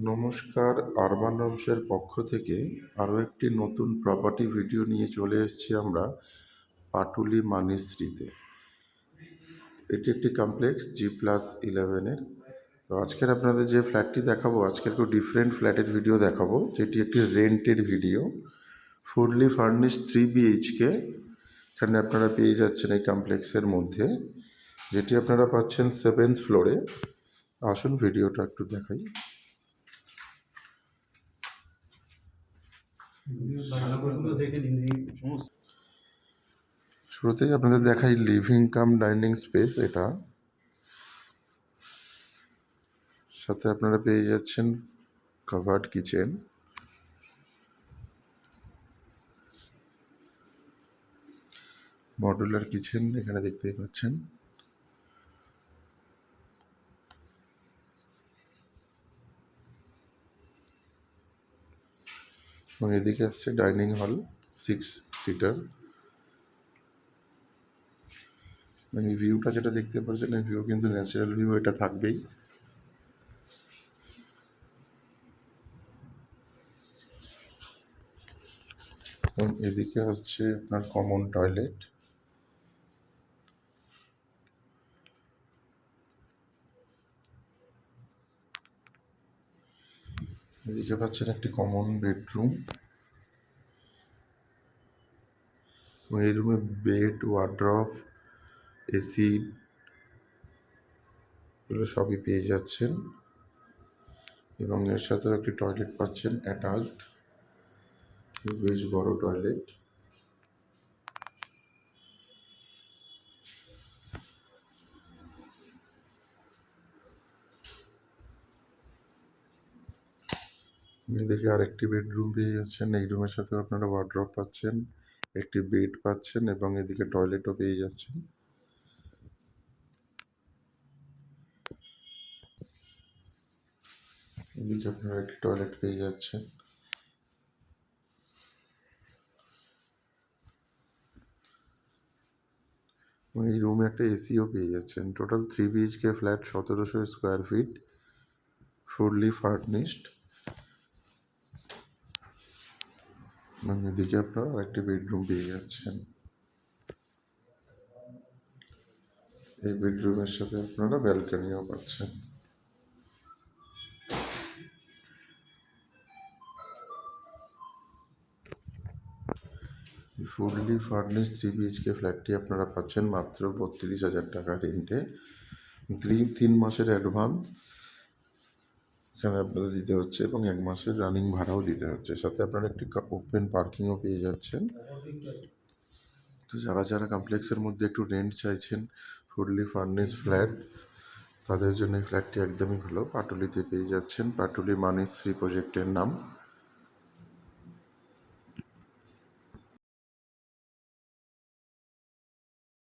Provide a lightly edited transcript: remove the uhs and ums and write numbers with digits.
নমস্কার, আরবান রমসের পক্ষ থেকে আরও একটি নতুন প্রপার্টি ভিডিও নিয়ে চলে এসেছি আমরা পাটুলি মানিশ্রীতে। এটি একটি কমপ্লেক্স G+11-এর। তো আজকের আপনাদের যে ফ্ল্যাটটি দেখাবো, আজকে একটু ডিফারেন্ট ফ্ল্যাটের ভিডিও দেখাবো, যেটি একটি rented video. Fully furnished 3 BHK এখানে আপনারা পেয়ে যাচ্ছেন এই কমপ্লেক্সের মধ্যে, যেটি আপনারা পাচ্ছেন 7th ফ্লোরে। আসুন ভিডিওটা একটু দেখাই। শুরুতেই আপনাদের দেখাই লিভিং কাম ডাইনিং স্পেস। এটা সাথে আপনারা পেয়ে যাচ্ছেন কাভার্ড কিচেন, মডুলার কিচেন এখানে দেখতেই পাচ্ছেন। এবং এদিকে আসছে ডাইনিং হল 6 সিটার। এই ভিউটা যেটা দেখতে পাচ্ছেন, এই ভিউ কিন্তু ন্যাচারাল ভিউ, এটা থাকবেই। এবং এদিকে আসছে আপনার কমন টয়লেট। এদিকে পাচ্ছেন একটি কমন বেডরুম। এবং এই রুমে বেড, ওয়ার্ড্রপ, এসি এগুলো সবই পেয়ে যাচ্ছেন। এবং এর সাথেও একটি টয়লেট পাচ্ছেন অ্যাটাচড, বেশ বড় টয়লেট। এদিকে আরেকটি বেডরুম পেয়ে যাচ্ছেন। এই রুমের সাথে আপনারা ওয়ার্ড্রপ পাচ্ছেন, একটি বেড পাচ্ছেন এবং এদিকে টয়লেটও পেয়ে যাচ্ছেন। এদিকে আপনারা একটি টয়লেট পেয়ে যাচ্ছেন। এই রুমে একটা এসিও পেয়ে যাচ্ছেন। Total 3 BHK flat, 1700 square feet, fully furnished. এবং এদিকে আপনারা একটি বেডরুম পেয়ে যাচ্ছেন। এই বেডরুমের সাথে আপনারা ব্যালকনিও পাচ্ছেন। ফুললি ফার্নিশড 3 BHK ফ্ল্যাটটি আপনারা পাচ্ছেন মাত্র 32,000 টাকা রেন্টে। 3 মাসের অ্যাডভান্স এখানে আপনাদের দিতে হচ্ছে এবং 1 মাসের রানিং ভাড়াও দিতে হচ্ছে। সাথে আপনারা একটি ওপেন পার্কিংও পেয়ে যাচ্ছেন। তো যারা যারা কমপ্লেক্সের মধ্যে একটু রেন্ট চাইছেন, ফুললি ফার্নিশড ফ্ল্যাট, তাদের জন্য এই ফ্ল্যাটটি একদমই ভালো। পাটুলিতে পেয়ে যাচ্ছেন, পাটুলি মানিশ্রী প্রজেক্টের নাম।